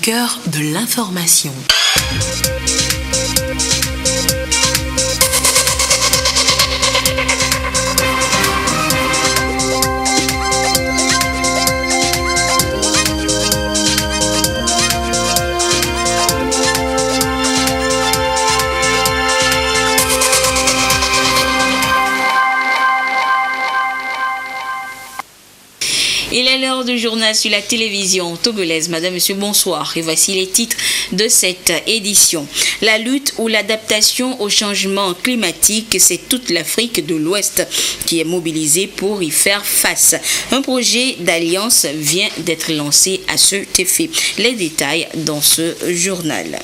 cœur de l'information. Il est l'heure du journal sur la télévision togolaise. Madame, monsieur, bonsoir. Et voici les titres de cette édition. La lutte ou l'adaptation au changement climatique, c'est toute l'Afrique de l'Ouest qui est mobilisée pour y faire face. Un projet d'alliance vient d'être lancé à cet effet. Les détails dans ce journal.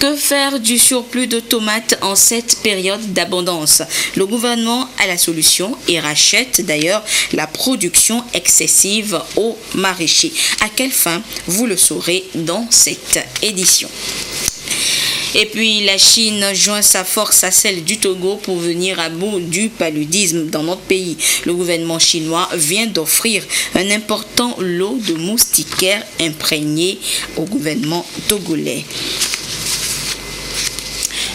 Que faire du surplus de tomates en cette période d'abondance? Le gouvernement a la solution et rachète d'ailleurs la production excessive aux maraîchers. À quelle fin? Vous le saurez dans cette édition. Et puis la Chine joint sa force à celle du Togo pour venir à bout du paludisme dans notre pays. Le gouvernement chinois vient d'offrir un important lot de moustiquaires imprégnés au gouvernement togolais.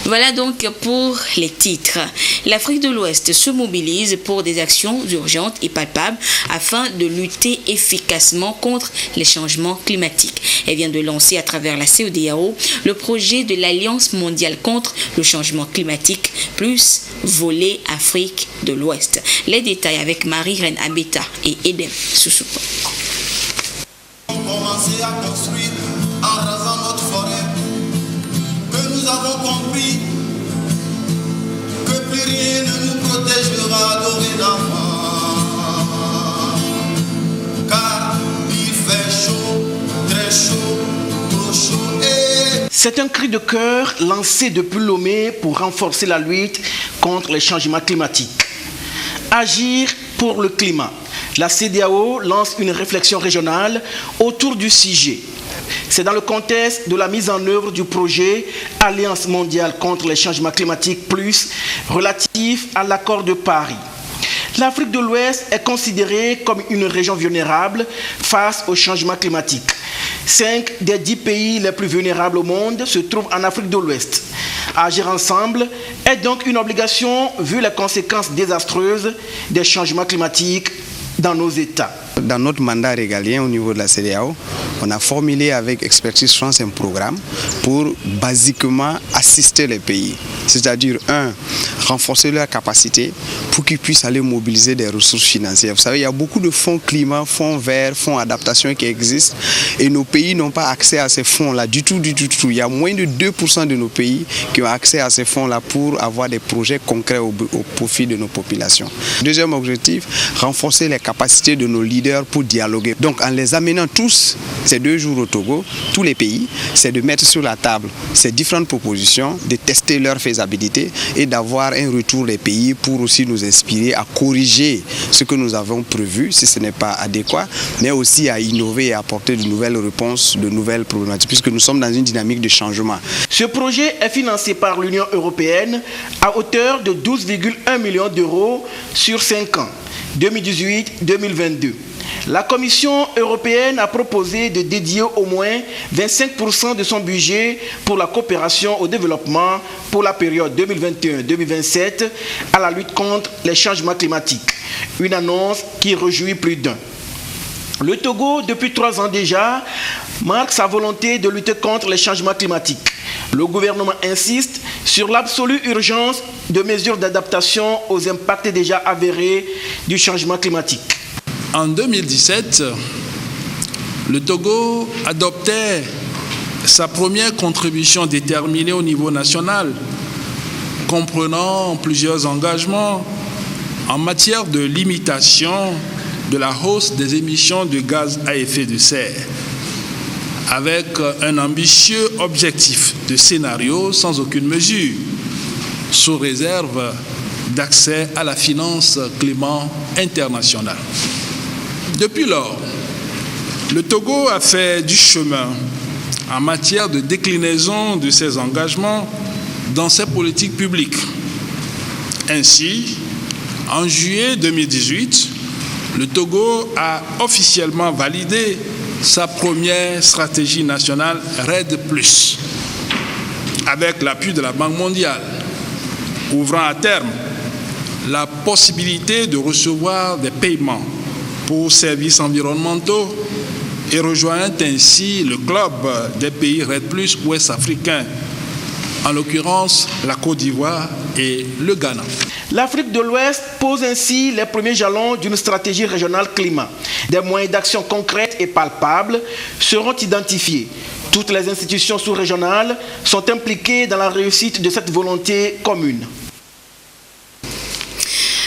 Voilà donc pour les titres. L'Afrique de l'Ouest se mobilise pour des actions urgentes et palpables afin de lutter efficacement contre les changements climatiques. Elle vient de lancer à travers la CEDEAO le projet de l'Alliance mondiale contre le changement climatique plus volet Afrique de l'Ouest. Les détails avec Marie-Reine Abeta et Edem Soussoupa. Commencer à construire en rasant notre forêt, que nous avons compris que plus rien ne nous protégera dorénavant, car il fait chaud, très chaud, trop chaud et... C'est un cri de cœur lancé depuis Lomé pour renforcer la lutte contre les changements climatiques. Agir pour le climat. La CEDEAO lance une réflexion régionale autour du sujet. C'est dans le contexte de la mise en œuvre du projet Alliance mondiale contre les changements climatiques plus relatif à l'accord de Paris. L'Afrique de l'Ouest est considérée comme une région vulnérable face au changement climatique. 5 des 10 pays les plus vulnérables au monde se trouvent en Afrique de l'Ouest. Agir ensemble est donc une obligation vu les conséquences désastreuses des changements climatiques dans nos États. Dans notre mandat régalien au niveau de la CEDEAO, on a formulé avec Expertise France un programme pour basiquement assister les pays. C'est-à-dire, renforcer leur capacité pour qu'ils puissent aller mobiliser des ressources financières. Vous savez, il y a beaucoup de fonds climat, fonds verts, fonds adaptation qui existent et nos pays n'ont pas accès à ces fonds-là du tout. Il y a moins de 2% de nos pays qui ont accès à ces fonds-là pour avoir des projets concrets au profit de nos populations. Deuxième objectif, renforcer les capacités de nos leaders pour dialoguer. Donc en les amenant tous, ces 2 jours au Togo, tous les pays, c'est de mettre sur la table ces différentes propositions, de tester leur faisabilité et d'avoir un retour des pays pour aussi nous inspirer à corriger ce que nous avons prévu si ce n'est pas adéquat, mais aussi à innover et à apporter de nouvelles réponses, de nouvelles problématiques, puisque nous sommes dans une dynamique de changement. Ce projet est financé par l'Union européenne à hauteur de 12,1 millions d'euros sur 5 ans, 2018-2022. La Commission européenne a proposé de dédier au moins 25% de son budget pour la coopération au développement pour la période 2021-2027 à la lutte contre les changements climatiques. Une annonce qui réjouit plus d'un. Le Togo, depuis 3 ans déjà, marque sa volonté de lutter contre les changements climatiques. Le gouvernement insiste sur l'absolue urgence de mesures d'adaptation aux impacts déjà avérés du changement climatique. En 2017, le Togo adoptait sa première contribution déterminée au niveau national, comprenant plusieurs engagements en matière de limitation de la hausse des émissions de gaz à effet de serre, avec un ambitieux objectif de scénario sans aucune mesure, sous réserve d'accès à la finance climat internationale. Depuis lors, le Togo a fait du chemin en matière de déclinaison de ses engagements dans ses politiques publiques. Ainsi, en juillet 2018, le Togo a officiellement validé sa première stratégie nationale RED+, avec l'appui de la Banque mondiale, ouvrant à terme la possibilité de recevoir des paiements pour services environnementaux et rejoignant ainsi le club des pays RED+, ouest africains, en l'occurrence la Côte d'Ivoire et le Ghana. L'Afrique de l'Ouest pose ainsi les premiers jalons d'une stratégie régionale climat. Des moyens d'action concrètes et palpables seront identifiés. Toutes les institutions sous-régionales sont impliquées dans la réussite de cette volonté commune.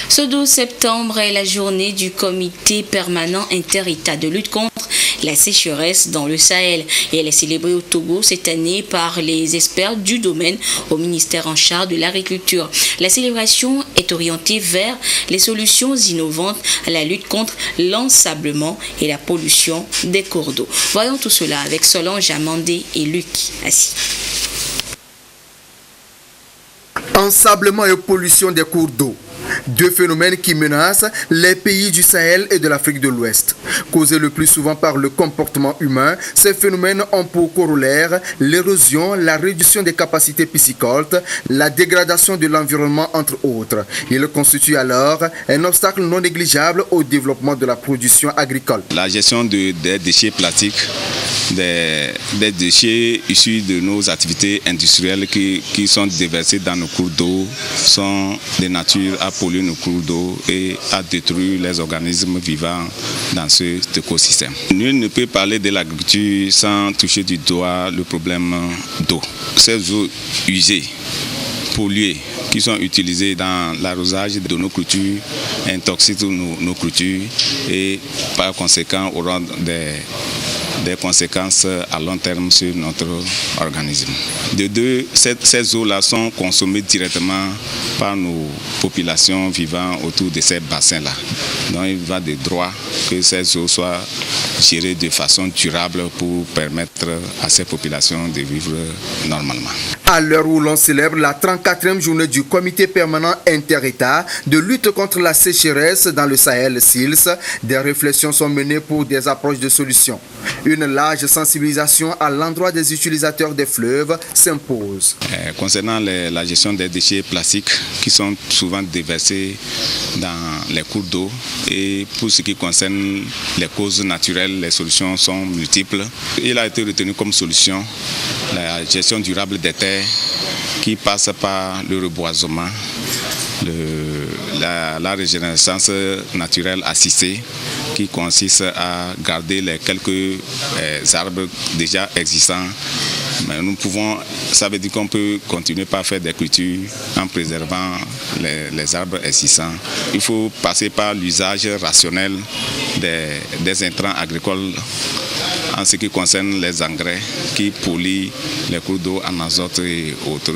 Ce 12 septembre est la journée du comité permanent inter-État de lutte contre la sécheresse dans le Sahel. Et elle est célébrée au Togo cette année par les experts du domaine au ministère en charge de l'agriculture. La célébration est orientée vers les solutions innovantes à la lutte contre l'ensablement et la pollution des cours d'eau. Voyons tout cela avec Solange Amandé et Luc Assis. Ensablement et pollution des cours d'eau. Deux phénomènes qui menacent les pays du Sahel et de l'Afrique de l'Ouest. Causés le plus souvent par le comportement humain, ces phénomènes ont pour corollaire l'érosion, la réduction des capacités piscicoles, la dégradation de l'environnement, entre autres. Ils constituent alors un obstacle non négligeable au développement de la production agricole. La gestion des déchets plastiques, des déchets issus de nos activités industrielles qui sont déversés dans nos cours d'eau sont de nature à polluer nos cours d'eau et à détruire les organismes vivants dans cet écosystème. Nul ne peut parler de l'agriculture sans toucher du doigt le problème d'eau. Ces eaux usées, polluées, qui sont utilisées dans l'arrosage de nos cultures, intoxiquent nos cultures et par conséquent auront des conséquences à long terme sur notre organisme. De deux, ces eaux-là sont consommées directement par nos populations vivant autour de ces bassins-là. Donc il va de droit que ces eaux soient gérées de façon durable pour permettre à ces populations de vivre normalement. À l'heure où l'on célèbre la 34e journée du comité permanent inter-État de lutte contre la sécheresse dans le Sahel SILS, des réflexions sont menées pour des approches de solutions. Une large sensibilisation à l'endroit des utilisateurs des fleuves s'impose. Concernant la gestion des déchets plastiques qui sont souvent déversés dans les cours d'eau, et pour ce qui concerne les causes naturelles, les solutions sont multiples. Il a été retenu comme solution la gestion durable des terres qui passe par le reboisement, la régénérescence naturelle assistée qui consiste à garder les quelques arbres déjà existants. Mais nous pouvons, ça veut dire qu'on peut continuer par faire des cultures en préservant les arbres existants. Il faut passer par l'usage rationnel des intrants agricoles en ce qui concerne les engrais qui polluent les cours d'eau en azote et autres.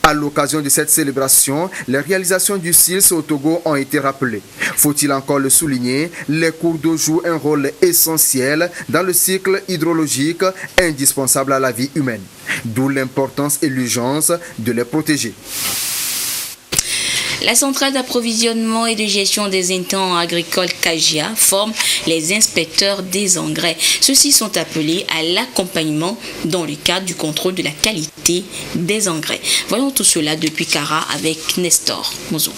À l'occasion de cette célébration, les réalisations du SILS au Togo ont été rappelées. Faut-il encore le souligner, les cours d'eau jouent un rôle essentiel dans le cycle hydrologique indispensable à la vie humaine. D'où l'importance et l'urgence de les protéger. La centrale d'approvisionnement et de gestion des intrants agricoles CAGIA forme les inspecteurs des engrais. Ceux-ci sont appelés à l'accompagnement dans le cadre du contrôle de la qualité des engrais. Voyons tout cela depuis Kara avec Nestor Mozo.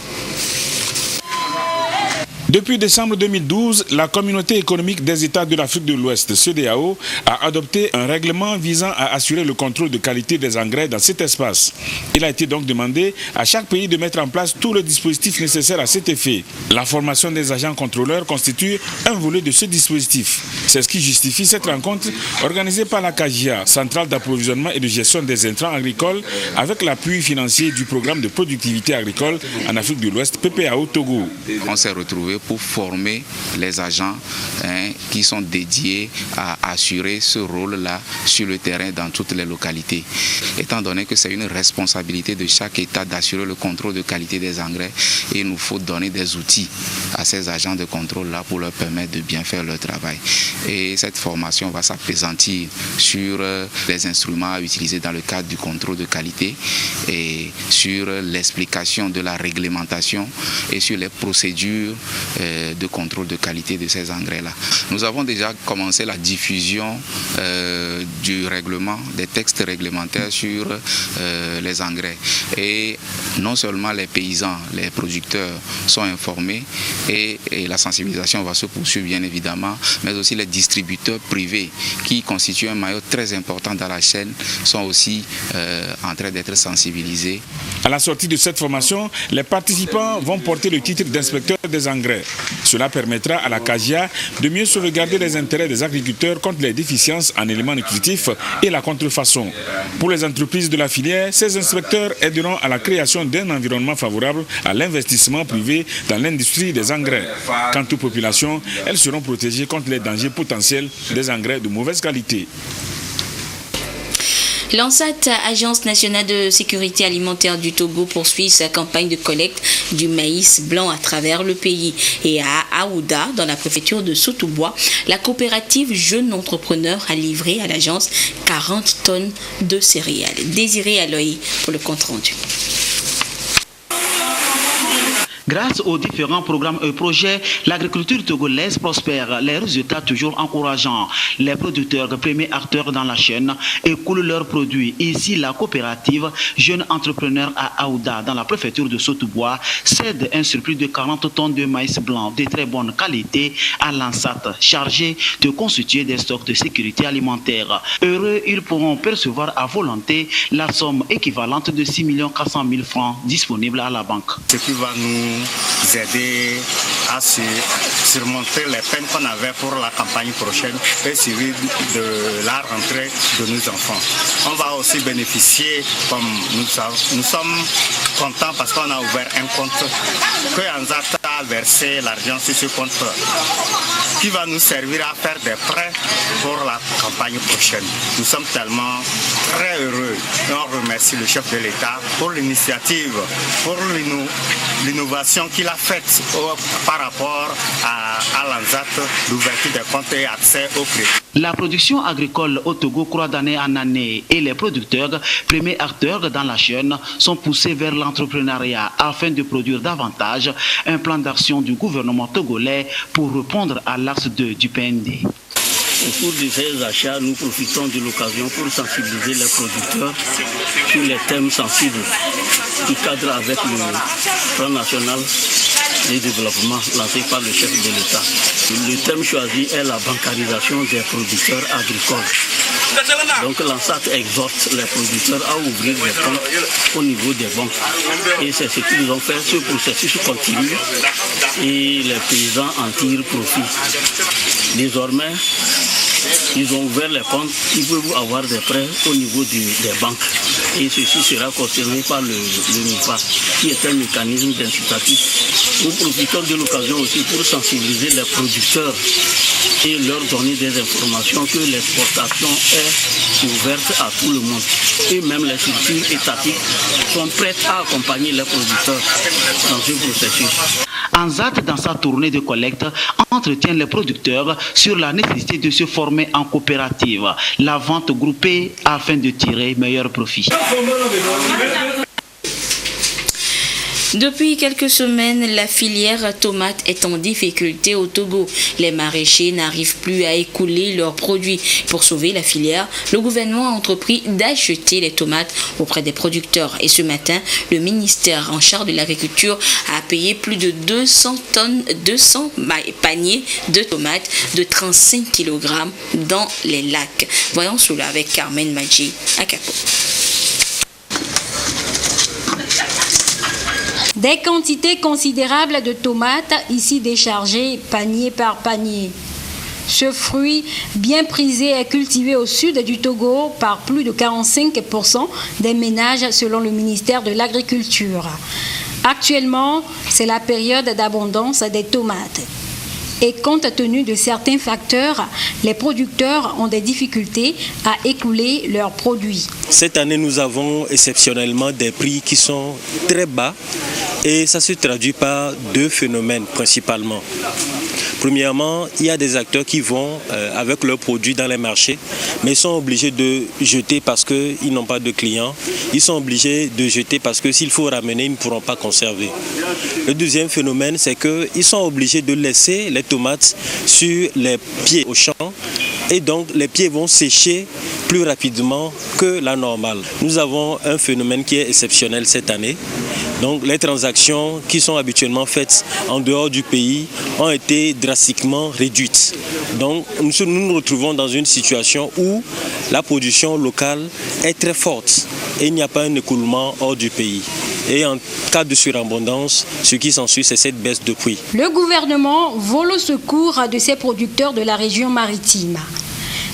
Depuis décembre 2012, la Communauté économique des États de l'Afrique de l'Ouest, CEDEAO, a adopté un règlement visant à assurer le contrôle de qualité des engrais dans cet espace. Il a été donc demandé à chaque pays de mettre en place tout le dispositif nécessaire à cet effet. La formation des agents contrôleurs constitue un volet de ce dispositif. C'est ce qui justifie cette rencontre organisée par la CAGIA, Centrale d'approvisionnement et de gestion des intrants agricoles, avec l'appui financier du programme de productivité agricole en Afrique de l'Ouest, PPAO Togo. On s'est retrouvé pour former les agents qui sont dédiés à assurer ce rôle-là sur le terrain dans toutes les localités. Étant donné que c'est une responsabilité de chaque État d'assurer le contrôle de qualité des engrais, il nous faut donner des outils à ces agents de contrôle-là pour leur permettre de bien faire leur travail. Et cette formation va s'appesantir sur les instruments à utiliser dans le cadre du contrôle de qualité et sur l'explication de la réglementation et sur les procédures de contrôle de qualité de ces engrais-là. Nous avons déjà commencé la diffusion du règlement, des textes réglementaires sur les engrais. Et non seulement les paysans, les producteurs sont informés et la sensibilisation va se poursuivre bien évidemment, mais aussi les distributeurs privés qui constituent un maillot très important dans la chaîne sont aussi en train d'être sensibilisés. À la sortie de cette formation, les participants vont porter le titre d'inspecteur des engrais. Cela permettra à la CAGIA de mieux sauvegarder les intérêts des agriculteurs contre les déficiences en éléments nutritifs et la contrefaçon. Pour les entreprises de la filière, ces inspecteurs aideront à la création d'un environnement favorable à l'investissement privé dans l'industrie des engrais. Quant aux populations, elles seront protégées contre les dangers potentiels des engrais de mauvaise qualité. L'ANSAT, Agence nationale de sécurité alimentaire du Togo, poursuit sa campagne de collecte du maïs blanc à travers le pays. Et à Aouda, dans la préfecture de Sotobois, la coopérative Jeunes Entrepreneurs a livré à l'agence 40 tonnes de céréales. Désiré Aloï pour le compte rendu. Grâce aux différents programmes et projets, l'agriculture togolaise prospère. Les résultats toujours encourageants. Les producteurs, premiers acteurs dans la chaîne, écoulent leurs produits. Ici, la coopérative Jeunes Entrepreneurs à Aouda, dans la préfecture de Sotobois, cède un surplus de 40 tonnes de maïs blanc de très bonne qualité à l'ANSAT, chargé de constituer des stocks de sécurité alimentaire. Heureux, ils pourront percevoir à volonté la somme équivalente de 6 400 000 francs disponibles à la banque. Ce qui va nous aider à surmonter les peines qu'on avait pour la campagne prochaine et suivi de la rentrée de nos enfants. On va aussi bénéficier, comme nous sommes contents parce qu'on a ouvert un compte que ANSAT a versé l'argent sur ce compte qui va nous servir à faire des prêts pour la campagne prochaine. Nous sommes tellement très heureux et on remercie le chef de l'État pour l'initiative, pour l'innovation qu'il a faite par rapport à l'ANSAT, l'ouverture des comptes et accès au crédit. La production agricole au Togo croît d'année en année et les producteurs, premiers acteurs dans la chaîne, sont poussés vers l'entrepreneuriat afin de produire davantage. Un plan d'action du gouvernement togolais pour répondre à l'axe 2 du PND. Au cours de ces achats, nous profitons de l'occasion pour sensibiliser les producteurs sur les thèmes sensibles qui cadrent avec le plan national de développement lancé par le chef de l'État. Le thème choisi est la bancarisation des producteurs agricoles. Donc l'ANSAT exhorte les producteurs à ouvrir des comptes au niveau des banques. Et c'est ce qu'ils ont fait. Ce processus continue et les paysans en tirent profit. Désormais, ils ont ouvert les comptes, ils peuvent avoir des prêts au niveau des banques. Et ceci sera concerné par le MIFA, qui est un mécanisme d'incitatif. Nous profitons de l'occasion aussi pour sensibiliser les producteurs et leur donner des informations que l'exportation est ouverte à tout le monde. Et même les structures étatiques sont prêtes à accompagner les producteurs dans ce processus. ANSAT, dans sa tournée de collecte, entretient les producteurs sur la nécessité de se former en coopérative, la vente groupée afin de tirer meilleur profit. Depuis quelques semaines, la filière tomate est en difficulté au Togo. Les maraîchers n'arrivent plus à écouler leurs produits. Pour sauver la filière, le gouvernement a entrepris d'acheter les tomates auprès des producteurs. Et ce matin, le ministère en charge de l'agriculture a payé plus de 200 paniers de tomates de 35 kg dans les lacs. Voyons cela avec Carmen Madji à Capo. Des quantités considérables de tomates ici déchargées panier par panier. Ce fruit bien prisé est cultivé au sud du Togo par plus de 45% des ménages selon le ministère de l'Agriculture. Actuellement, c'est la période d'abondance des tomates. Et compte tenu de certains facteurs, les producteurs ont des difficultés à écouler leurs produits. Cette année, nous avons exceptionnellement des prix qui sont très bas et ça se traduit par deux phénomènes principalement. Premièrement, il y a des acteurs qui vont avec leurs produits dans les marchés, mais ils sont obligés de jeter parce qu'ils n'ont pas de clients. Ils sont obligés de jeter parce que s'il faut ramener, ils ne pourront pas conserver. Le deuxième phénomène, c'est qu'ils sont obligés de laisser les tomates sur les pieds au champ et donc les pieds vont sécher plus rapidement que la normale. Nous avons un phénomène qui est exceptionnel cette année. Donc les transactions qui sont habituellement faites en dehors du pays ont été drastiquement réduites. Donc nous nous retrouvons dans une situation où la production locale est très forte et il n'y a pas un écoulement hors du pays. Et en cas de surabondance, ce qui s'ensuit, c'est cette baisse de prix. Le gouvernement vole au secours de ses producteurs de la région maritime.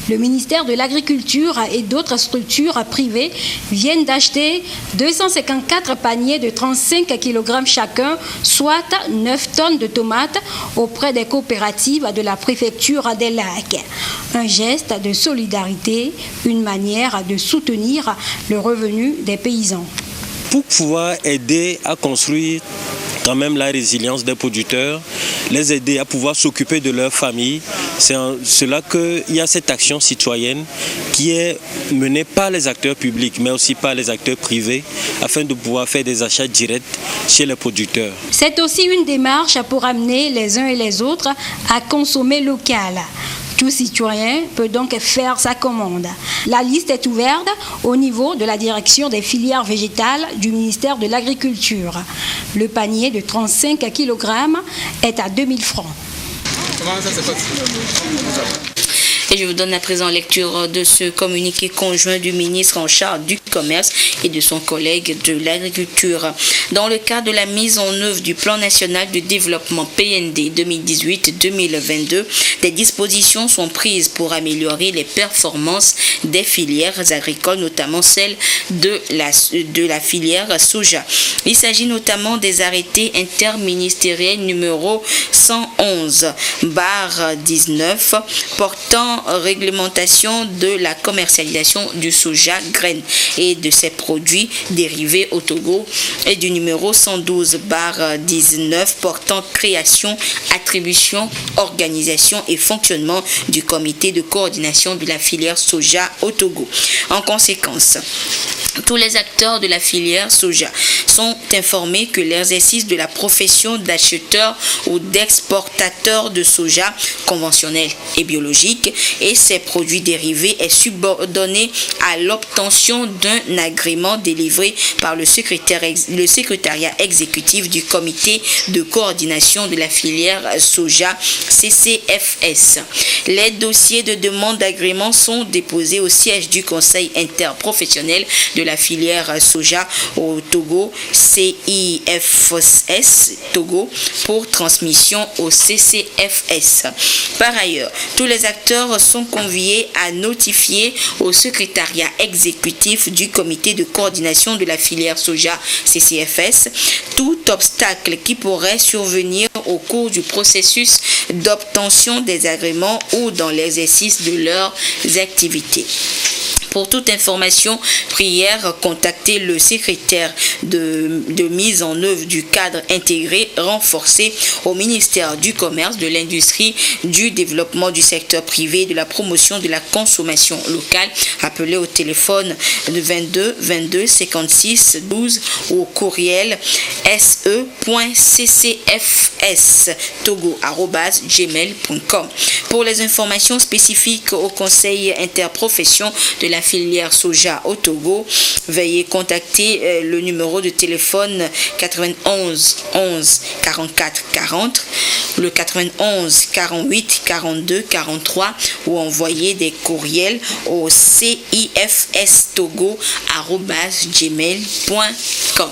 Le ministère de l'Agriculture et d'autres structures privées viennent d'acheter 254 paniers de 35 kg chacun, soit 9 tonnes de tomates auprès des coopératives de la préfecture des Lacs. Un geste de solidarité, une manière de soutenir le revenu des paysans. Pour pouvoir aider à construire quand même la résilience des producteurs, les aider à pouvoir s'occuper de leur famille. C'est en cela qu'il y a cette action citoyenne qui est menée par les acteurs publics, mais aussi par les acteurs privés, afin de pouvoir faire des achats directs chez les producteurs. C'est aussi une démarche pour amener les uns et les autres à consommer local. Tout citoyen peut donc faire sa commande. La liste est ouverte au niveau de la direction des filières végétales du ministère de l'Agriculture. Le panier de 35 kg est à 2000 francs. Comment ça se passe ? Et je vous donne à présent lecture de ce communiqué conjoint du ministre en charge du commerce et de son collègue de l'agriculture. Dans le cadre de la mise en œuvre du plan national de développement PND 2018-2022, des dispositions sont prises pour améliorer les performances des filières agricoles, notamment celles de la filière soja. Il s'agit notamment des arrêtés interministériels numéro 111/19 portant réglementation de la commercialisation du soja graine et de ses produits dérivés au Togo et du numéro 112/19 portant création, attribution, organisation et fonctionnement du comité de coordination de la filière soja au Togo. En conséquence, tous les acteurs de la filière soja sont informés que l'exercice de la profession d'acheteur ou d'exportateur de soja conventionnel et biologique et ses produits dérivés est subordonné à l'obtention d'un agrément délivré par le secrétariat exécutif du comité de coordination de la filière soja CCFS. Les dossiers de demande d'agrément sont déposés au siège du conseil interprofessionnel de la filière soja au Togo, CIFS Togo, pour transmission au CCFS. Par ailleurs, tous les acteurs sont conviés à notifier au secrétariat exécutif du comité de coordination de la filière soja CCFS tout obstacle qui pourrait survenir au cours du processus d'obtention des agréments ou dans l'exercice de leurs activités. Pour toute information, prière contacter le secrétaire de mise en œuvre du cadre intégré renforcé au ministère du Commerce, de l'Industrie, du Développement du secteur privé, de la promotion de la consommation locale. Appelez au téléphone de 22 22 56 12 ou au courriel se.ccfstogo@gmail.com. Pour les informations spécifiques au Conseil interprofession de la filière soja au Togo, veuillez contacter le numéro de téléphone 91 11 44 40, le 91 48 42 43 ou envoyer des courriels au cifstogo@gmail.com.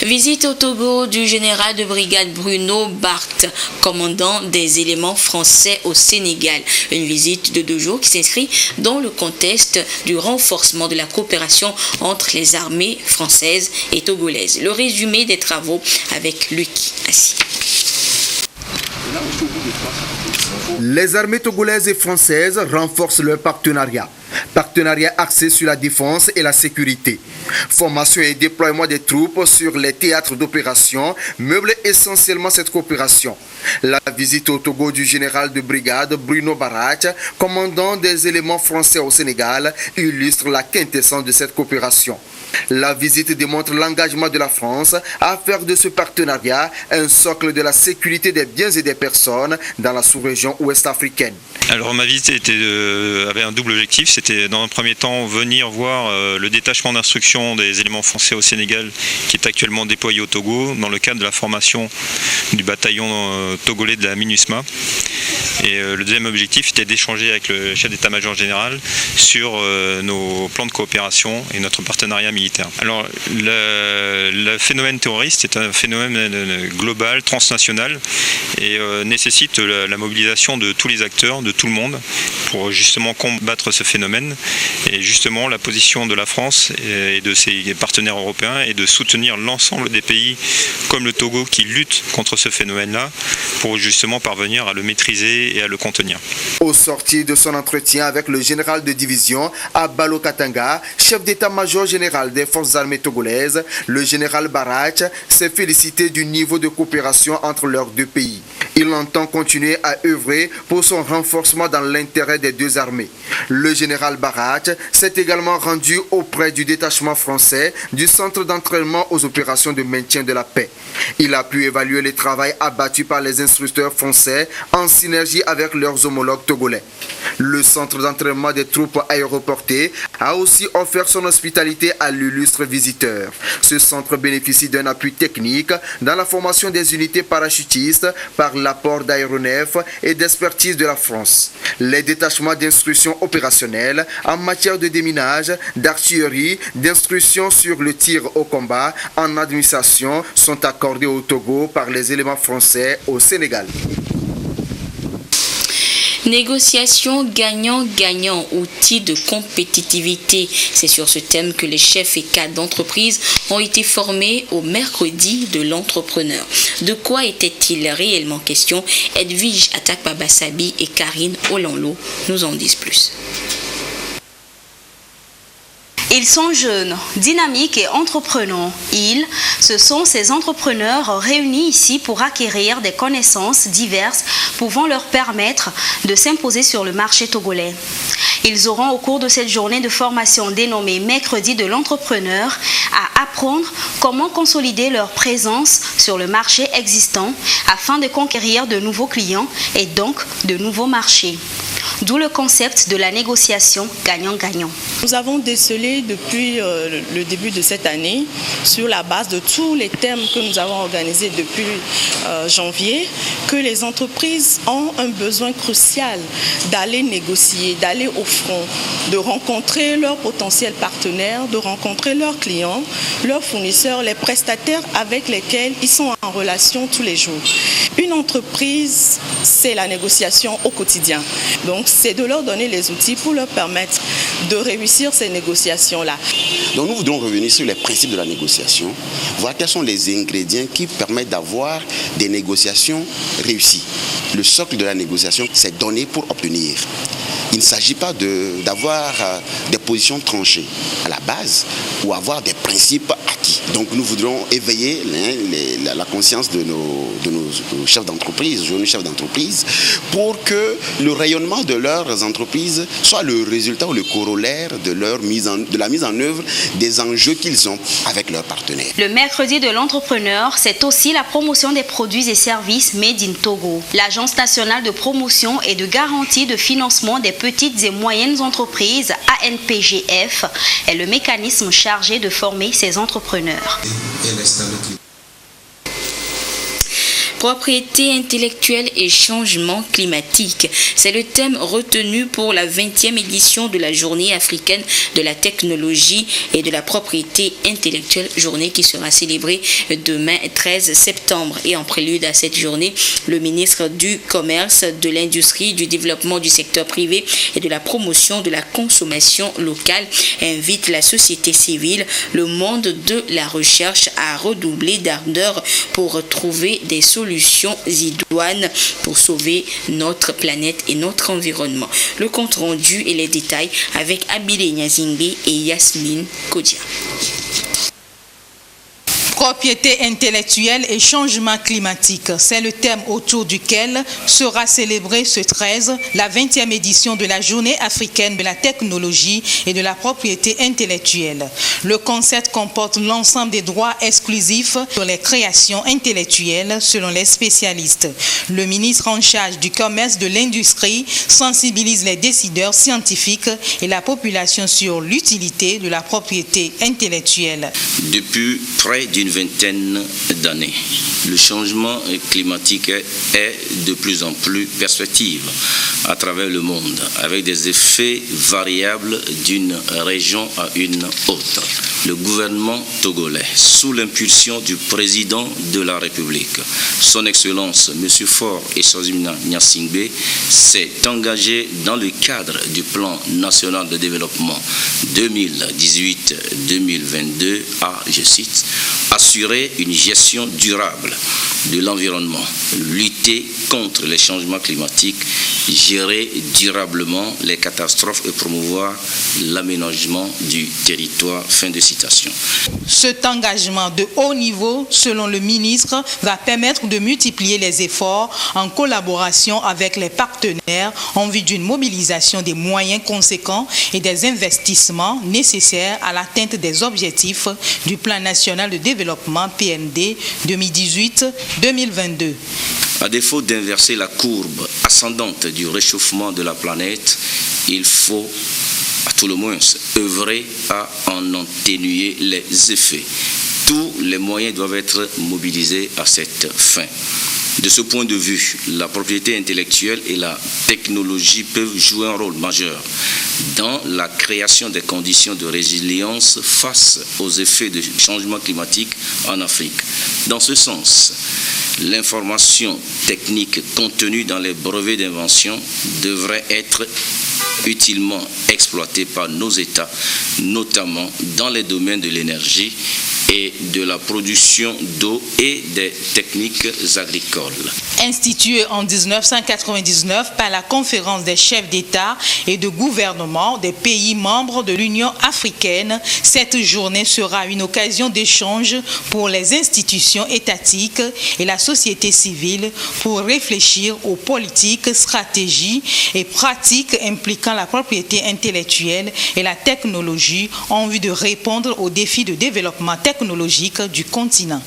Visite au Togo du général de brigade Bruno Barthes, commandant des éléments français au Sénégal. Une visite de 2 jours qui s'inscrit dans le contexte du renforcement de la coopération entre les armées françaises et togolaises. Le résumé des travaux avec Luc Assis. Les armées togolaises et françaises renforcent leur partenariat. Partenariat axé sur la défense et la sécurité. Formation et déploiement des troupes sur les théâtres d'opération meublent essentiellement cette coopération. La visite au Togo du général de brigade Bruno Barach, commandant des éléments français au Sénégal, illustre la quintessence de cette coopération. La visite démontre l'engagement de la France à faire de ce partenariat un socle de la sécurité des biens et des personnes dans la sous-région ouest-africaine. Alors ma visite avait un double objectif, c'était dans un premier temps venir voir le détachement d'instruction des éléments français au Sénégal qui est actuellement déployé au Togo dans le cadre de la formation du bataillon togolais de la MINUSMA. Et le deuxième objectif était d'échanger avec le chef d'état-major général sur nos plans de coopération et notre partenariat militaire. Alors le phénomène terroriste est un phénomène global, transnational et nécessite la mobilisation de tous les acteurs, de tout le monde pour justement combattre ce phénomène. Et justement la position de la France et de ses partenaires européens est de soutenir l'ensemble des pays comme le Togo qui luttent contre ce phénomène-là pour justement parvenir à le maîtriser et à le contenir. Au sortir de son entretien avec le général de division Abalo Katanga, chef d'état-major général des forces armées togolaises, le général Barach s'est félicité du niveau de coopération entre leurs deux pays. Il entend continuer à œuvrer pour son renforcement dans l'intérêt des deux armées. Le général Barach s'est également rendu auprès du détachement français du centre d'entraînement aux opérations de maintien de la paix. Il a pu évaluer le travail abattu par les instructeurs français en synergie avec leurs homologues togolais. Le centre d'entraînement des troupes aéroportées a aussi offert son hospitalité à l'illustre visiteur. Ce centre bénéficie d'un appui technique dans la formation des unités parachutistes par l'apport d'aéronefs et d'expertise de la France. Les détachements d'instruction opérationnelle en matière de déminage, d'artillerie, d'instruction sur le tir au combat en administration sont accordés au Togo par les éléments français au Sénégal. Négociation gagnant-gagnant, outil de compétitivité. C'est sur ce thème que les chefs et cadres d'entreprise ont été formés au mercredi de l'entrepreneur. De quoi était-il réellement question? Edwige Atakpabassabi et Karine Olanlo nous en disent plus. Ils sont jeunes, dynamiques et entreprenants. Ce sont ces entrepreneurs réunis ici pour acquérir des connaissances diverses pouvant leur permettre de s'imposer sur le marché togolais. Ils auront au cours de cette journée de formation dénommée Mercredi de l'entrepreneur à apprendre comment consolider leur présence sur le marché existant afin de conquérir de nouveaux clients et donc de nouveaux marchés. D'où le concept de la négociation gagnant-gagnant. Nous avons décelé depuis le début de cette année, sur la base de tous les thèmes que nous avons organisés depuis janvier, que les entreprises ont un besoin crucial d'aller négocier, d'aller au front, de rencontrer leurs potentiels partenaires, de rencontrer leurs clients, leurs fournisseurs, les prestataires avec lesquels ils sont en relation tous les jours. Une entreprise, c'est la négociation au quotidien. Donc, c'est de leur donner les outils pour leur permettre de réussir ces négociations-là. Donc, nous voudrons revenir sur les principes de la négociation, voir quels sont les ingrédients qui permettent d'avoir des négociations réussies. Le socle de la négociation, c'est donner pour obtenir. Il ne s'agit pas d'avoir des positions tranchées à la base ou avoir des principes acquis. Donc nous voudrons éveiller la conscience de nos chefs d'entreprise, jeunes chefs d'entreprise, pour que le rayonnement de leurs entreprises soit le résultat ou le corollaire de la mise en œuvre des enjeux qu'ils ont avec leurs partenaires. Le mercredi de l'entrepreneur, c'est aussi la promotion des produits et services Made in Togo. L'Agence nationale de promotion et de garantie de financement des petites et moyennes entreprises, ANPGF, est le mécanisme chargé de former ces entrepreneurs. Propriété intellectuelle et changement climatique. C'est le thème retenu pour la 20e édition de la Journée africaine de la technologie et de la propriété intellectuelle, journée qui sera célébrée demain 13 septembre. Et en prélude à cette journée, le ministre du Commerce, de l'Industrie, du Développement du secteur privé et de la promotion de la consommation locale invite la société civile, le monde de la recherche à redoubler d'ardeur pour trouver des solutions solutions idoines pour sauver notre planète et notre environnement. Le compte rendu et les détails avec Abile Nyazingbe et Yasmine Kodia. Propriété intellectuelle et changement climatique, c'est le thème autour duquel sera célébrée ce 13 la 20e édition de la Journée africaine de la technologie et de la propriété intellectuelle. Le concept comporte l'ensemble des droits exclusifs sur les créations intellectuelles selon les spécialistes. Le ministre en charge du commerce de l'industrie sensibilise les décideurs scientifiques et la population sur l'utilité de la propriété intellectuelle. Depuis près d'une vingtaine d'années, le changement climatique est de plus en plus perceptible à travers le monde, avec des effets variables d'une région à une autre. Le gouvernement togolais, sous l'impulsion du président de la République, son Excellence M. Faure Essozimna Nyasingbe, s'est engagé dans le cadre du plan national de développement 2018-2022 à, je cite, assurer une gestion durable de l'environnement, lutter contre les changements climatiques, gérer durablement les catastrophes et promouvoir l'aménagement du territoire. Fin de citation. Cet engagement de haut niveau, selon le ministre, va permettre de multiplier les efforts en collaboration avec les partenaires en vue d'une mobilisation des moyens conséquents et des investissements nécessaires à l'atteinte des objectifs du Plan national de développement PND 2018-2022. À défaut d'inverser la courbe ascendante du réchauffement de la planète, il faut à tout le moins œuvrer à en atténuer les effets. Tous les moyens doivent être mobilisés à cette fin. De ce point de vue, la propriété intellectuelle et la technologie peuvent jouer un rôle majeur dans la création des conditions de résilience face aux effets du changement climatique en Afrique. Dans ce sens, l'information technique contenue dans les brevets d'invention devrait être utilement exploitée par nos États, notamment dans les domaines de l'énergie et de la production d'eau et des techniques agricoles. Instituée en 1999 par la Conférence des chefs d'État et de gouvernement des pays membres de l'Union africaine, cette journée sera une occasion d'échange pour les institutions étatiques et la société civile pour réfléchir aux politiques, stratégies et pratiques impliquant la propriété intellectuelle et la technologie en vue de répondre aux défis de développement technologique du continent.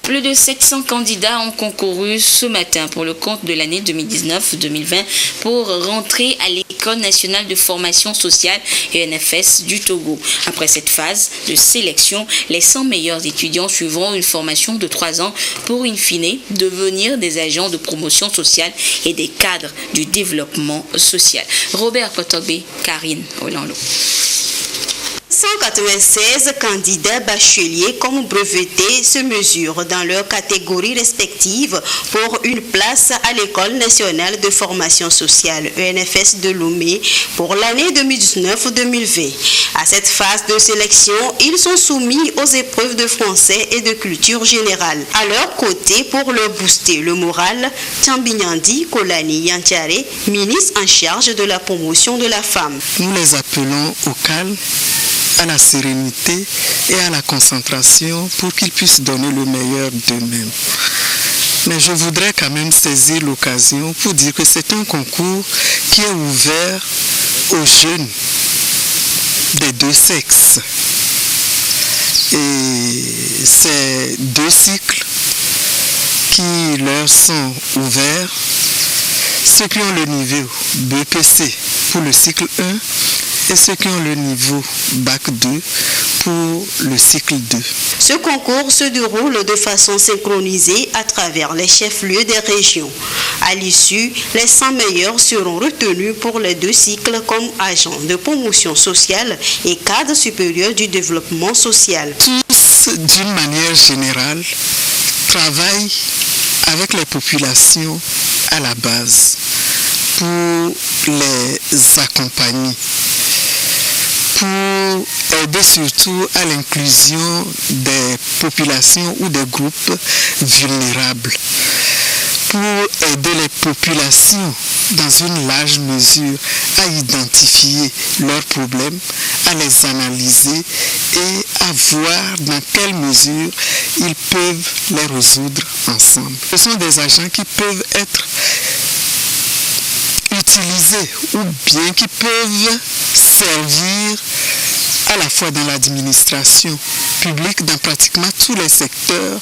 Plus de 700 candidats ont concouru ce matin pour le compte de l'année 2019-2020 pour rentrer à l'École nationale de formation sociale ENFS du Togo. Après cette phase de sélection, les 100 meilleurs étudiants suivront une formation de 3 ans pour in fine devenir des agents de promotion sociale et des cadres du développement social. Robert Potogbe, Karine Olando. 196 candidats bacheliers comme brevetés se mesurent dans leurs catégories respectives pour une place à l'École nationale de formation sociale ENFS de Lomé pour l'année 2019-2020. À cette phase de sélection, ils sont soumis aux épreuves de français et de culture générale. À leur côté, pour leur booster le moral, Tchambinyandi Kolani Yantiare, ministre en charge de la promotion de la femme. Nous les appelons au calme, à la sérénité et à la concentration pour qu'ils puissent donner le meilleur d'eux-mêmes. Mais je voudrais quand même saisir l'occasion pour dire que c'est un concours qui est ouvert aux jeunes des deux sexes. Et ces 2 cycles qui leur sont ouverts, ceux qui ont le niveau BPC pour le cycle 1 et ceux qui ont le niveau Bac 2 pour le cycle 2. Ce concours se déroule de façon synchronisée à travers les chefs-lieux des régions. À l'issue, les 100 meilleurs seront retenus pour les 2 cycles comme agents de promotion sociale et cadre supérieur du développement social. Tous, d'une manière générale, travaillent avec les populations à la base pour les accompagner, pour aider surtout à l'inclusion des populations ou des groupes vulnérables, pour aider les populations dans une large mesure à identifier leurs problèmes, à les analyser et à voir dans quelle mesure ils peuvent les résoudre ensemble. Ce sont des agents qui peuvent être utilisés ou bien qui peuvent servir à la fois dans l'administration publique, dans pratiquement tous les secteurs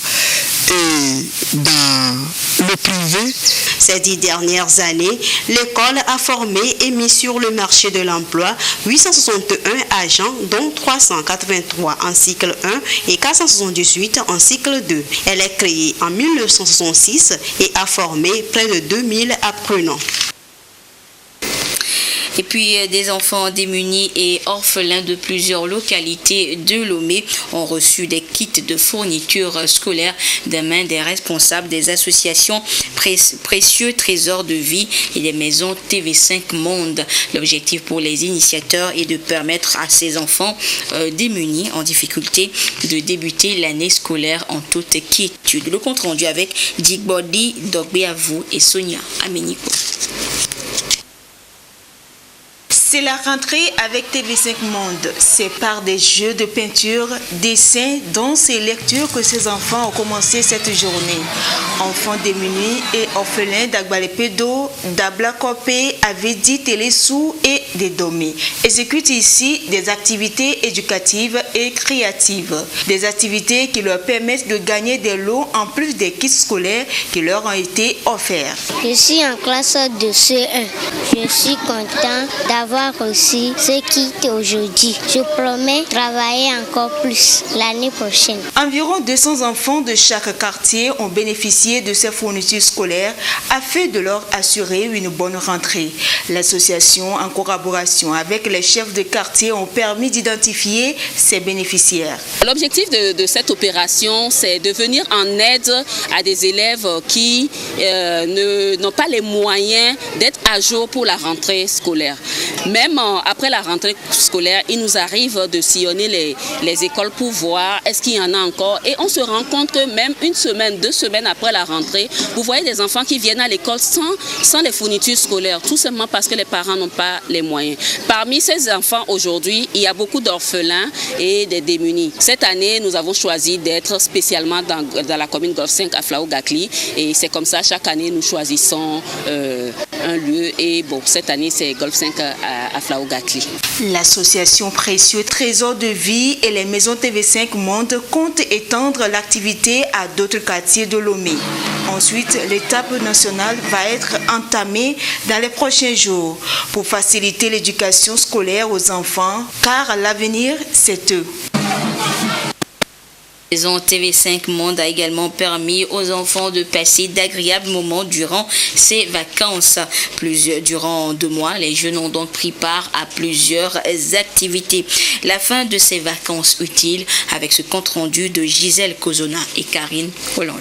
et dans le privé. Ces 10 dernières années, l'école a formé et mis sur le marché de l'emploi 861 agents, dont 383 en cycle 1 et 478 en cycle 2. Elle est créée en 1966 et a formé près de 2000 apprenants. Et puis, des enfants démunis et orphelins de plusieurs localités de Lomé ont reçu des kits de fournitures scolaires des mains des responsables des associations Précieux Trésors de Vie et des maisons TV5 Monde. L'objectif pour les initiateurs est de permettre à ces enfants démunis en difficulté de débuter l'année scolaire en toute quiétude. Le compte rendu avec Dick Body, Dogbeavou et Sonia Aménico. C'est la rentrée avec TV5 Monde. C'est par des jeux de peinture, dessins, danse et lecture que ces enfants ont commencé cette journée. Enfants démunis et orphelins d'Agbalepedo, d'Ablakopé, Avedi, Télésou et des Domé exécutent ici des activités éducatives et créatives. Des activités qui leur permettent de gagner des lots en plus des kits scolaires qui leur ont été offerts. Je suis en classe de CE1. Je suis content d'avoir aussi ce kit aujourd'hui. Je promets travailler encore plus l'année prochaine. Environ 200 enfants de chaque quartier ont bénéficié de ces fournitures scolaires afin de leur assurer une bonne rentrée. L'association, en collaboration avec les chefs de quartier, ont permis d'identifier ces bénéficiaires. L'objectif de cette opération, c'est de venir en aide à des élèves qui n'ont pas les moyens d'être à jour pour la rentrée scolaire. Même après la rentrée scolaire, il nous arrive de sillonner les écoles pour voir est-ce qu'il y en a encore. Et on se rend compte que même une semaine, 2 semaines après la rentrée, vous voyez des enfants qui viennent à l'école sans les fournitures scolaires, tout simplement parce que les parents n'ont pas les moyens. Parmi ces enfants aujourd'hui, il y a beaucoup d'orphelins et des démunis. Cette année, nous avons choisi d'être spécialement dans la commune Golf 5 à Flaou-Gakli. Et c'est comme ça, chaque année, nous choisissons un lieu. Et bon, cette année, c'est Golf 5 à Flaou-Gakli. L'association Précieux Trésors de Vie et les maisons TV5 Monde comptent étendre l'activité à d'autres quartiers de Lomé. Ensuite, l'étape nationale va être entamée dans les prochains jours pour faciliter l'éducation scolaire aux enfants, car l'avenir, c'est eux. La maison TV5 Monde a également permis aux enfants de passer d'agréables moments durant ces vacances. Durant 2 mois, les jeunes ont donc pris part à plusieurs activités. La fin de ces vacances utiles avec ce compte rendu de Gisèle Kozona et Karine Colonlo.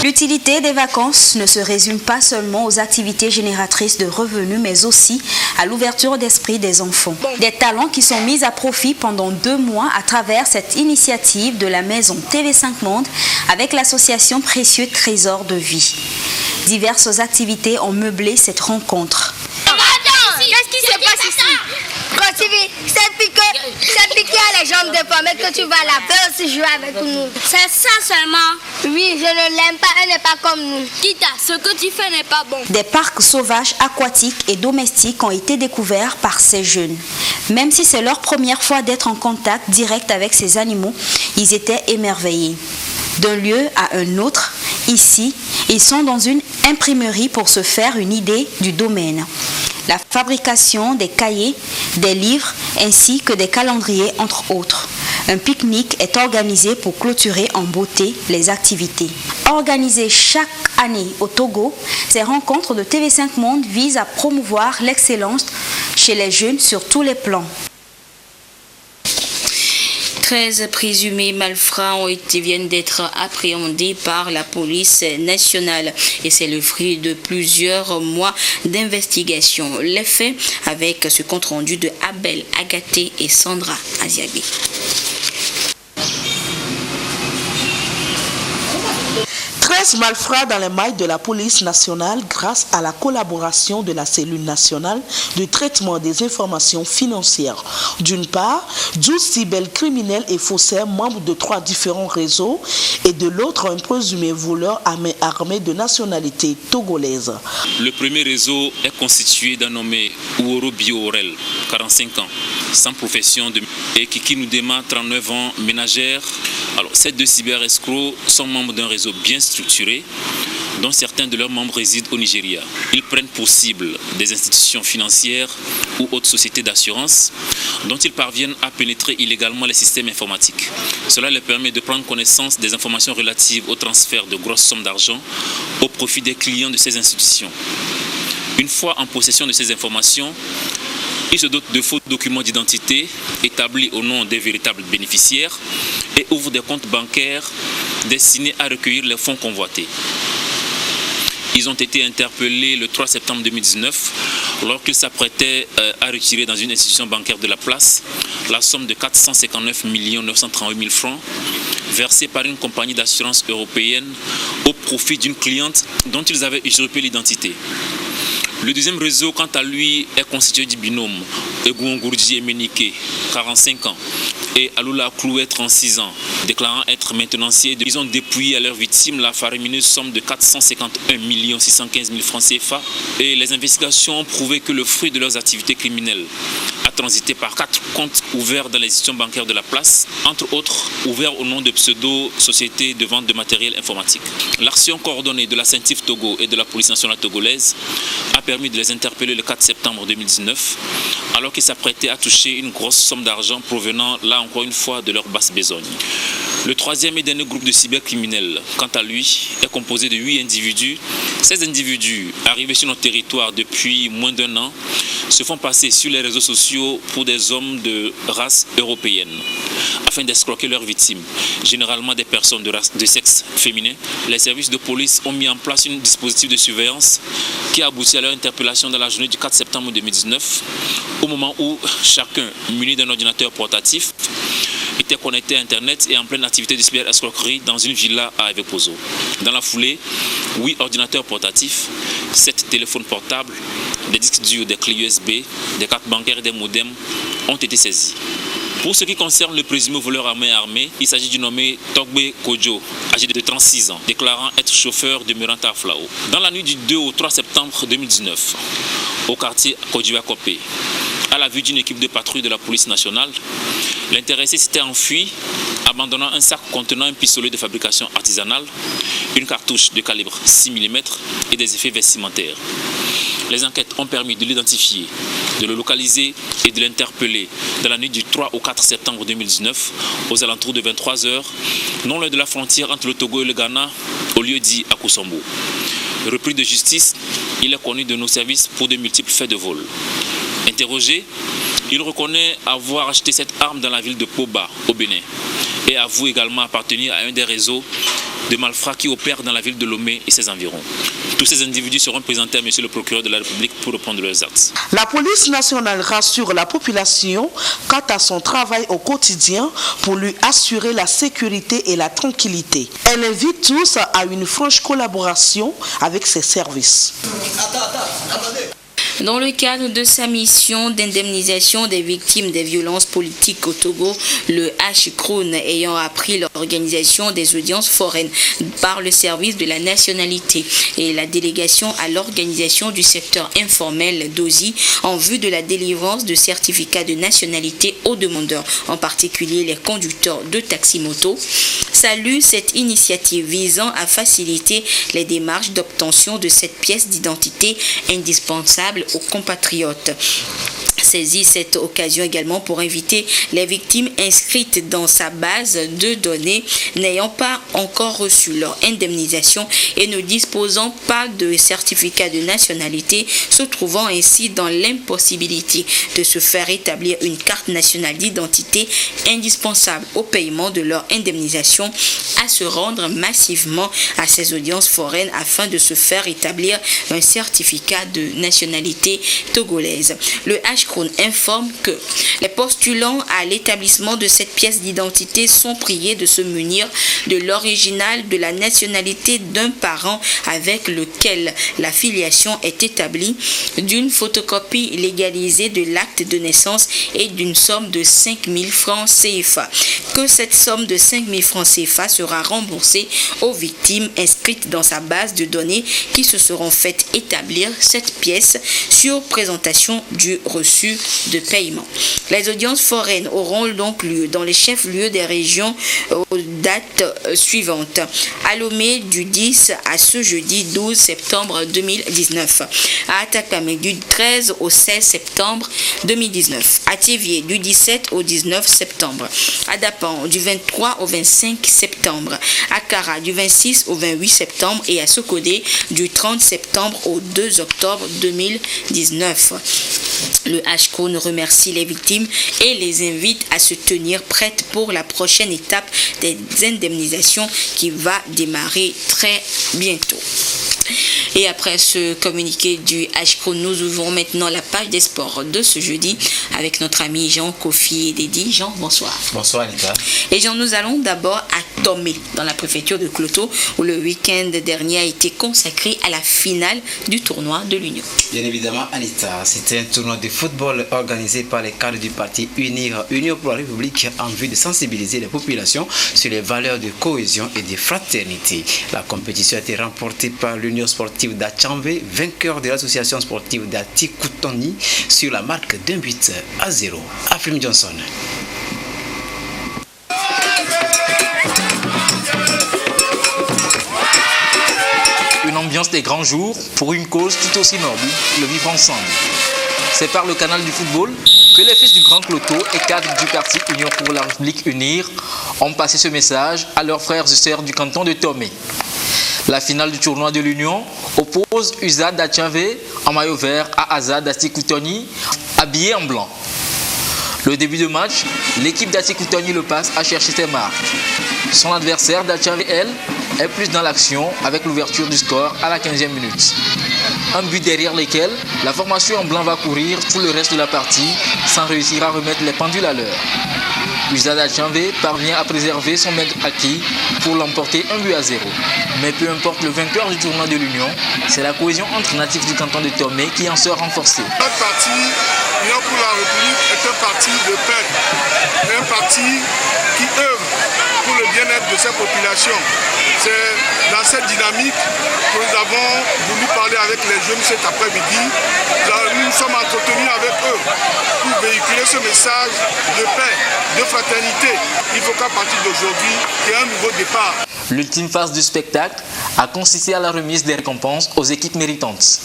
L'utilité des vacances ne se résume pas seulement aux activités génératrices de revenus, mais aussi à l'ouverture d'esprit des enfants. Des talents qui sont mis à profit pendant 2 mois à travers cette initiative de la maison TV5 Monde avec l'association Précieux Trésors de Vie. Diverses activités ont meublé cette rencontre. Qu'est-ce qui se passe ici? C'est piqué à les jambes de pomme que tu vas là-bas aussi jouer avec nous. C'est ça seulement? Oui, je ne l'aime pas, elle n'est pas comme nous. Kita, ce que tu fais n'est pas bon. Des parcs sauvages, aquatiques et domestiques ont été découverts par ces jeunes. Même si c'est leur première fois d'être en contact direct avec ces animaux, ils étaient émerveillés. D'un lieu à un autre, ici, ils sont dans une imprimerie pour se faire une idée du domaine. La fabrication des cahiers, des livres ainsi que des calendriers entre autres. Un pique-nique est organisé pour clôturer en beauté les activités. Organisées chaque année au Togo, ces rencontres de TV5 Monde visent à promouvoir l'excellence chez les jeunes sur tous les plans. 13 présumés malfrats viennent d'être appréhendés par la police nationale et c'est le fruit de plusieurs mois d'investigation. Les faits avec ce compte rendu de Abel Agaté et Sandra Aziabi. Malfrats dans les mailles de la police nationale grâce à la collaboration de la cellule nationale de traitement des informations financières. D'une part, 12 cybercriminels et faussaires membres de 3 différents réseaux et de l'autre un présumé voleur à main armée de nationalité togolaise. Le premier réseau est constitué d'un nommé Ouoro Bio-Orel, 45 ans, sans profession et qui nous démarre 39 ans, ménagère. Alors, ces 2 cyber-escrocs sont membres d'un réseau bien structuré, dont certains de leurs membres résident au Nigeria. Ils prennent pour cible des institutions financières ou autres sociétés d'assurance dont ils parviennent à pénétrer illégalement les systèmes informatiques. Cela leur permet de prendre connaissance des informations relatives au transfert de grosses sommes d'argent au profit des clients de ces institutions. Une fois en possession de ces informations, ils se dotent de faux documents d'identité établis au nom des véritables bénéficiaires et ouvrent des comptes bancaires destinés à recueillir les fonds convoités. Ils ont été interpellés le 3 septembre 2019 lorsqu'ils s'apprêtaient à retirer dans une institution bancaire de la place la somme de 459 938 000 francs versée par une compagnie d'assurance européenne au profit d'une cliente dont ils avaient usurpé l'identité. Le deuxième réseau, quant à lui, est constitué du binôme Egouongourdi Emenike, 45 ans, et Alula Clouet, 36 ans, déclarant être maintenanciers. Ils ont dépouillé à leurs victimes la faramineuse somme de 451 615 000 francs CFA. Et les investigations ont prouvé que le fruit de leurs activités criminelles a transité par 4 comptes ouverts dans les institutions bancaires de la place, entre autres ouverts au nom de pseudo-sociétés de vente de matériel informatique. L'action coordonnée de la CENTIF Togo et de la police nationale togolaise a permis de les interpeller le 4 septembre 2019, alors qu'ils s'apprêtaient à toucher une grosse somme d'argent provenant, là encore une fois, de leur basse besogne. Le troisième et dernier groupe de cybercriminels, quant à lui, est composé de 8 individus. Ces individus, arrivés sur notre territoire depuis moins d'1 an, se font passer sur les réseaux sociaux pour des hommes de race européenne, afin d'escroquer leurs victimes, généralement des personnes de sexe féminin. Les services de police ont mis en place un dispositif de surveillance qui a abouti à leur interpellation dans la journée du 4 septembre 2019, au moment où chacun, muni d'un ordinateur portatif, était connecté à Internet et en pleine activité de cyber-escroquerie dans une villa à Avepozo. Dans la foulée, 8 ordinateurs portatifs, 7 téléphones portables, des disques durs, des clés USB, des cartes bancaires et des modems ont été saisis. Pour ce qui concerne le présumé voleur à main armée, il s'agit du nommé Togbe Kojo, âgé de 36 ans, déclarant être chauffeur demeurant à Flao. Dans la nuit du 2 au 3 septembre 2019, au quartier Kodjiwa-Kopé, à la vue d'une équipe de patrouille de la police nationale, l'intéressé s'était enfui, abandonnant un sac contenant un pistolet de fabrication artisanale, une cartouche de calibre 6 mm et des effets vestimentaires. Les enquêtes ont permis de l'identifier, de le localiser et de l'interpeller dans la nuit du 3 au 4 septembre 2019, aux alentours de 23 h, non loin de la frontière entre le Togo et le Ghana, au lieu dit à Kousombo. Repris de justice, il est connu de nos services pour de multiples faits de vol. Interrogé, il reconnaît avoir acheté cette arme dans la ville de Poba, au Bénin, et avoue également appartenir à un des réseaux de malfrats qui opèrent dans la ville de Lomé et ses environs. Tous ces individus seront présentés à monsieur le procureur de la République pour reprendre leurs actes. La police nationale rassure la population quant à son travail au quotidien pour lui assurer la sécurité et la tranquillité. Elle invite tous à une franche collaboration avec ses services. Dans le cadre de sa mission d'indemnisation des victimes des violences politiques au Togo, le HCRON ayant appris l'organisation des audiences foraines par le service de la nationalité et la délégation à l'organisation du secteur informel d'OSI en vue de la délivrance de certificats de nationalité aux demandeurs, en particulier les conducteurs de taxi-moto, salue cette initiative visant à faciliter les démarches d'obtention de cette pièce d'identité indispensable aux compatriotes. Saisit cette occasion également pour inviter les victimes inscrites dans sa base de données n'ayant pas encore reçu leur indemnisation et ne disposant pas de certificat de nationalité, se trouvant ainsi dans l'impossibilité de se faire établir une carte nationale d'identité indispensable au paiement de leur indemnisation, à se rendre massivement à ces audiences foraines afin de se faire établir un certificat de nationalité togolaise. Le HCRON informe que les postulants à l'établissement de cette pièce d'identité sont priés de se munir de l'original de la nationalité d'un parent avec lequel la filiation est établie, d'une photocopie légalisée de l'acte de naissance et d'une somme de 5 000 francs CFA. Que cette somme de 5 000 francs CFA sera remboursée aux victimes inscrites dans sa base de données qui se seront faites établir cette pièce sur présentation du reçu de paiement. Les audiences foraines auront donc lieu dans les chefs-lieux des régions aux dates suivantes. À Lomé du 10 à ce jeudi 12 septembre 2019. À Atakame du 13 au 16 septembre 2019. À Thiévié du 17 au 19 septembre. À Dapan du 23 au 25 septembre. À Kara du 26 au 28 septembre et à Sokodé du 30 septembre au 2 octobre 2019. Le HCRON remercie les victimes et les invite à se tenir prêtes pour la prochaine étape des indemnisations qui va démarrer très bientôt. Et après ce communiqué du HCRON, nous ouvrons maintenant la page des sports de ce jeudi avec notre ami Jean Kofi Dedi. Jean, bonsoir. Bonsoir Anita. Et Jean, nous allons d'abord à Tomé, dans la préfecture de Kloto, où le week-end dernier a été consacré à la finale du tournoi de l'Union. Bien évidemment Anita, c'était un tournoi de football organisé par les cadres du parti Union pour la République en vue de sensibiliser les populations sur les valeurs de cohésion et de fraternité. La compétition a été remportée par l'Union sportive d'Achanvé, vainqueur de l'association sportive d'Atikoutoni sur la marque d'1-0. Afrim Johnson. Une ambiance des grands jours pour une cause tout aussi noble, le vivre ensemble. C'est par le canal du football que les fils du Grand Kloto et cadres du parti Union pour la République Unir ont passé ce message à leurs frères et sœurs du canton de Tomé. La finale du tournoi de l'Union oppose Usa d'Achanvé en maillot vert à Azad d'Atikoutoni habillé en blanc. Le début de match, l'équipe d'Atikoutoni le passe à chercher ses marques. Son adversaire d'Achanvé, elle, est plus dans l'action avec l'ouverture du score à la 15e minute. Un but derrière lequel la formation en blanc va courir tout le reste de la partie sans réussir à remettre les pendules à l'heure. Usa d'Achanvé parvient à préserver son maître acquis pour l'emporter 1-0. Mais peu importe le vainqueur du tournoi de l'Union, c'est la cohésion entre natifs du canton de Tomé qui en sort renforcée. Notre parti, Union pour la République, est un parti de paix, un parti qui œuvre pour le bien-être de ses populations. C'est dans cette dynamique que nous avons voulu parler avec les jeunes cet après-midi. Nous nous sommes entretenus avec eux pour véhiculer ce message de paix, de fraternité. Il faut qu'à partir d'aujourd'hui, il y ait un nouveau départ. L'ultime phase du spectacle a consisté à la remise des récompenses aux équipes méritantes.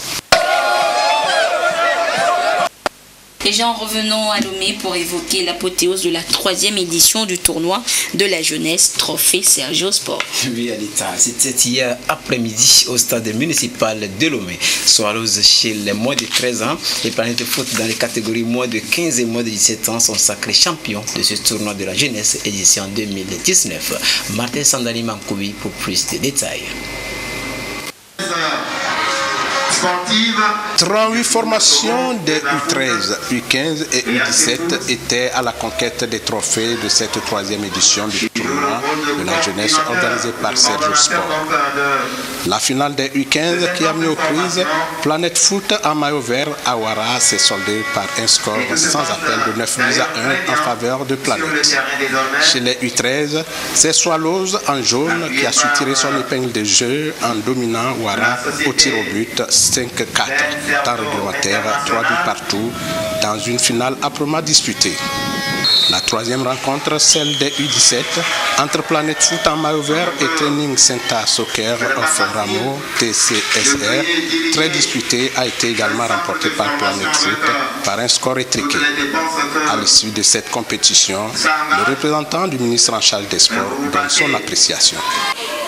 Et Jean, revenons à Lomé pour évoquer l'apothéose de la 3e édition du tournoi de la jeunesse Trophée Sergio Sport. Oui, Anita, c'était hier après-midi au stade municipal de Lomé. Swallows chez les moins de 13 ans, les Planètes Foot dans les catégories moins de 15 et moins de 17 ans sont sacrés champions de ce tournoi de la jeunesse édition 2019. Martin Sandani Mankoubi pour plus de détails. 38 formations des U13, U15 et U17 étaient à la conquête des trophées de cette 3e édition du tournoi de la jeunesse organisé par Sergio Sport. La finale des U15 qui a mis aux prises Planète Foot en maillot vert à Ouara s'est soldée par un score sans appel de 9 buts à 1 en faveur de Planète. Chez les U13, c'est Swallows en jaune qui a su tirer son épingle de jeu en dominant Ouara au tir au but 5-4, temps réglementaire, 3 buts partout, dans une finale âprement disputée. La troisième rencontre, celle des U17, entre Planète Foot en maillot vert et Training Center Soccer Foramo TCSR, très disputée, a été également remportée par Planète Foot par un score étriqué. À l'issue de cette compétition, le représentant du ministre en charge des sports donne son appréciation.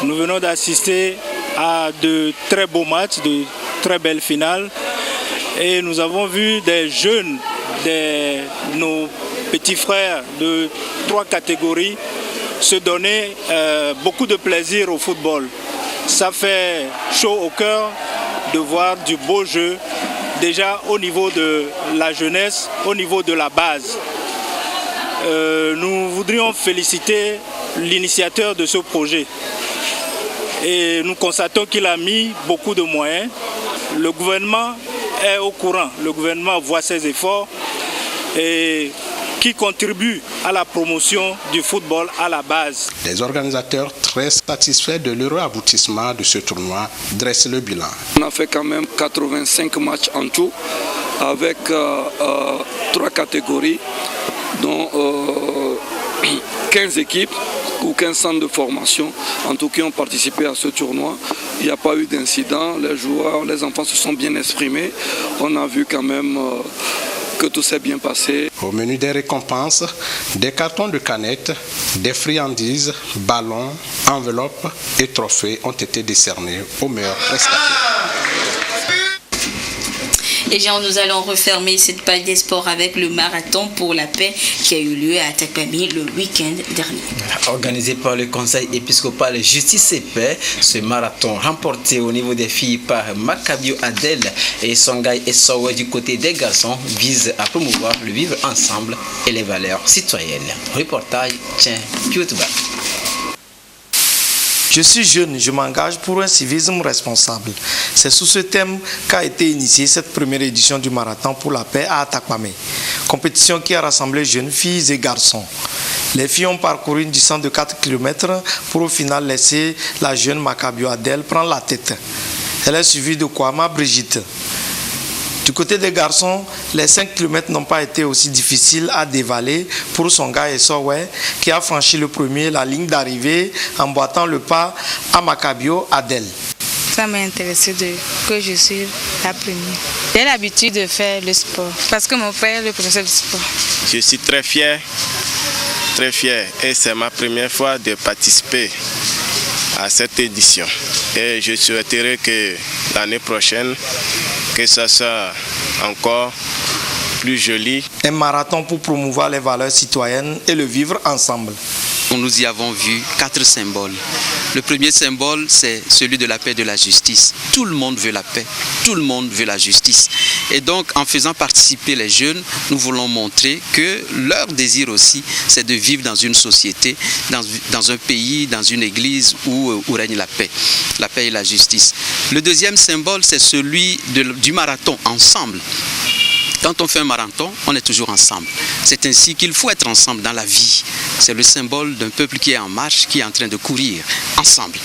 Nous venons d'assister à de très beaux matchs, de très belles finales et nous avons vu des jeunes, nos petits frères de 3 catégories se donner beaucoup de plaisir au football. Ça fait chaud au cœur de voir du beau jeu déjà au niveau de la jeunesse, au niveau de la base. Nous voudrions féliciter l'initiateur de ce projet et nous constatons qu'il a mis beaucoup de moyens. Le gouvernement est au courant, le gouvernement voit ses efforts et qui contribue à la promotion du football à la base. Les organisateurs, très satisfaits de l'heureux aboutissement de ce tournoi, dressent le bilan. On a fait quand même 85 matchs en tout, avec 3 catégories, dont 15 équipes ou 15 centres de formation, en tout qui ont participé à ce tournoi. Il n'y a pas eu d'incident, les joueurs, les enfants se sont bien exprimés. On a vu quand même que tout s'est bien passé. Au menu des récompenses, des cartons de canettes, des friandises, ballons, enveloppes et trophées ont été décernés aux meilleurs prestataires. Et bien, nous allons refermer cette page des sports avec le marathon pour la paix qui a eu lieu à Atakpamé le week-end dernier. Organisé par le Conseil épiscopal Justice et Paix, ce marathon remporté au niveau des filles par Macabio Adel et Songhai Essowe du côté des garçons vise à promouvoir le vivre ensemble et les valeurs citoyennes. Reportage Tien Piotba. Je suis jeune, je m'engage pour un civisme responsable. C'est sous ce thème qu'a été initiée cette première édition du Marathon pour la paix à Atakpamé. Compétition qui a rassemblé jeunes filles et garçons. Les filles ont parcouru une distance de 4 km pour au final laisser la jeune Macabio Adel prendre la tête. Elle est suivie de Kwama Brigitte. Du côté des garçons, les 5 km n'ont pas été aussi difficiles à dévaler pour Songhai Essowe qui a franchi le premier la ligne d'arrivée en boitant le pas à Macabio Adel. Ça m'a intéressé que je suive la première. J'ai l'habitude de faire le sport parce que mon père est le professeur de sport. Je suis très fier et c'est ma première fois de participer à cette édition. Et je souhaiterais que l'année prochaine, que ça soit encore plus joli. Un marathon pour promouvoir les valeurs citoyennes et le vivre ensemble. Nous y avons vu 4 symboles. Le premier symbole, c'est celui de la paix et de la justice. Tout le monde veut la paix, tout le monde veut la justice. Et donc, en faisant participer les jeunes, nous voulons montrer que leur désir aussi, c'est de vivre dans une société, dans un pays, dans une église où règne la paix et la justice. Le deuxième symbole, c'est celui du marathon, ensemble. Quand on fait un marathon, on est toujours ensemble. C'est ainsi qu'il faut être ensemble dans la vie. C'est le symbole d'un peuple qui est en marche, qui est en train de courir ensemble.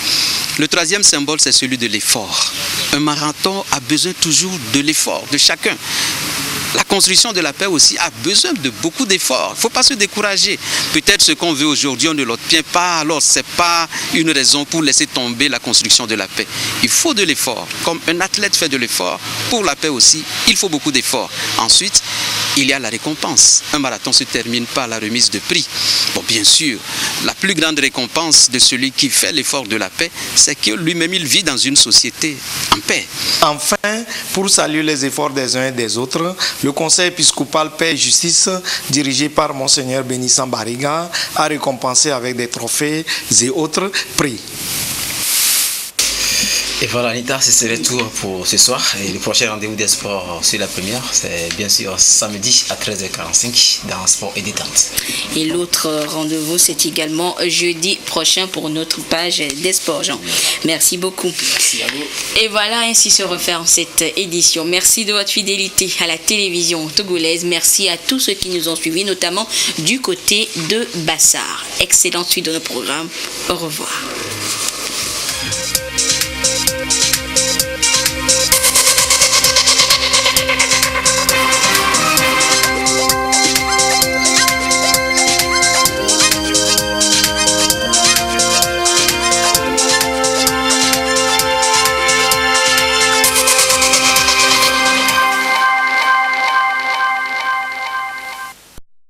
Le troisième symbole, c'est celui de l'effort. Un marathon a besoin toujours de l'effort de chacun. La construction de la paix aussi a besoin de beaucoup d'efforts. Il ne faut pas se décourager. Peut-être ce qu'on veut aujourd'hui, on ne l'obtient pas, alors ce n'est pas une raison pour laisser tomber la construction de la paix. Il faut de l'effort. Comme un athlète fait de l'effort, pour la paix aussi, il faut beaucoup d'efforts. Ensuite, il y a la récompense. Un marathon se termine par la remise de prix. Bon, bien sûr, la plus grande récompense de celui qui fait l'effort de la paix, c'est que lui-même, il vit dans une société en paix. Enfin, pour saluer les efforts des uns et des autres, le Conseil épiscopal Paix et Justice, dirigé par Monseigneur Bénissan Bariga, a récompensé avec des trophées et autres prix. Et voilà Anita, c'est ce retour pour ce soir. Et le prochain rendez-vous des sports sur la première, c'est bien sûr samedi à 13h45 dans Sport et Détente. Et l'autre rendez-vous, c'est également jeudi prochain pour notre page des sports, Jean. Merci beaucoup. Merci à vous. Et voilà, ainsi se referme cette édition. Merci de votre fidélité à la télévision togolaise. Merci à tous ceux qui nous ont suivis, notamment du côté de Bassar. Excellente suite de nos programmes. Au revoir.